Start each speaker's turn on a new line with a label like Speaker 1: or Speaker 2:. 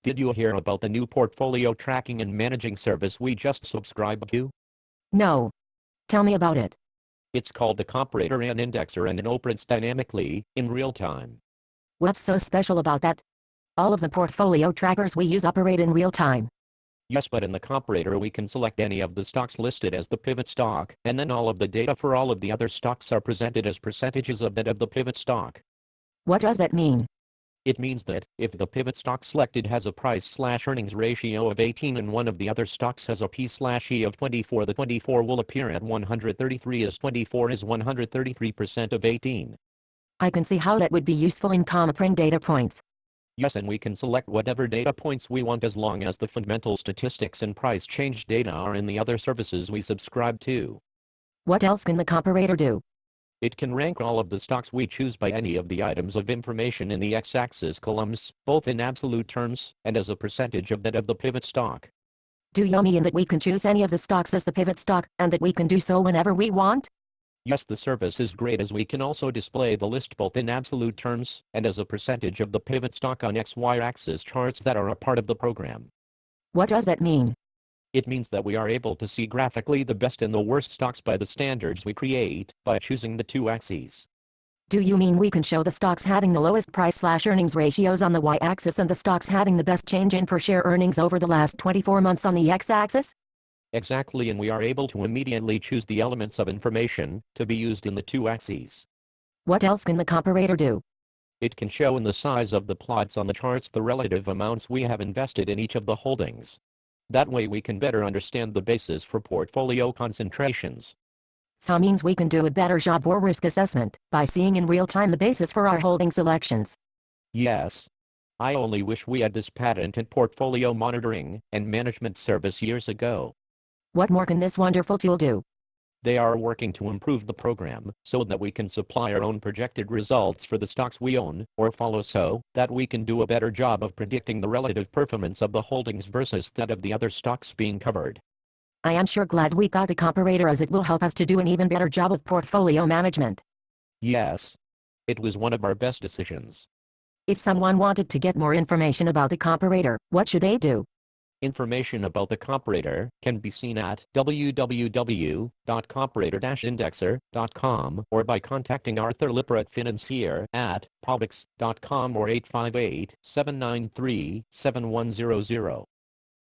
Speaker 1: Did you hear about the new portfolio tracking and managing service we just subscribed to?
Speaker 2: No. Tell me about it.
Speaker 1: It's called the Comparator and Indexer and it operates dynamically, in real time.
Speaker 2: What's so special about that? All of the portfolio trackers we use operate in real time.
Speaker 1: Yes, but in the comparator we can select any of the stocks listed as the pivot stock, and then all of the data for all of the other stocks are presented as percentages of that of the pivot stock.
Speaker 2: What does that mean?
Speaker 1: It means that, if the pivot stock selected has a price/earnings ratio of 18 and one of the other stocks has a P/E of 24, the 24 will appear at 133 as 24 is 133% of 18.
Speaker 2: I can see how that would be useful in comparing data points.
Speaker 1: Yes, and we can select whatever data points we want as long as the fundamental statistics and price change data are in the other services we subscribe to.
Speaker 2: What else can the comparator do?
Speaker 1: It can rank all of the stocks we choose by any of the items of information in the x-axis columns, both in absolute terms and as a percentage of that of the pivot stock.
Speaker 2: Do you mean that we can choose any of the stocks as the pivot stock, and that we can do so whenever we want?
Speaker 1: Yes, the service is great as we can also display the list both in absolute terms and as a percentage of the pivot stock on XY axis charts that are a part of the program.
Speaker 2: What does that mean?
Speaker 1: It means that we are able to see graphically the best and the worst stocks by the standards we create by choosing the two axes.
Speaker 2: Do you mean we can show the stocks having the lowest price/earnings ratios on the y-axis and the stocks having the best change in per share earnings over the last 24 months on the x-axis?
Speaker 1: Exactly, and we are able to immediately choose the elements of information to be used in the two axes.
Speaker 2: What else can the comparator do?
Speaker 1: It can show in the size of the plots on the charts the relative amounts we have invested in each of the holdings. That way we can better understand the basis for portfolio concentrations.
Speaker 2: So means we can do a better job or risk assessment by seeing in real time the basis for our holding selections.
Speaker 1: Yes. I only wish we had this patented portfolio monitoring and management service years ago.
Speaker 2: What more can this wonderful tool do?
Speaker 1: They are working to improve the program so that we can supply our own projected results for the stocks we own or follow so that we can do a better job of predicting the relative performance of the holdings versus that of the other stocks being covered.
Speaker 2: I am sure glad we got the comparator as it will help us to do an even better job of portfolio management.
Speaker 1: Yes. It was one of our best decisions.
Speaker 2: If someone wanted to get more information about the comparator, what should they do?
Speaker 1: Information about the comparator can be seen at www.comparator-indexer.com or by contacting Arthur Lippert Financier at publix.com or 858-793-7100.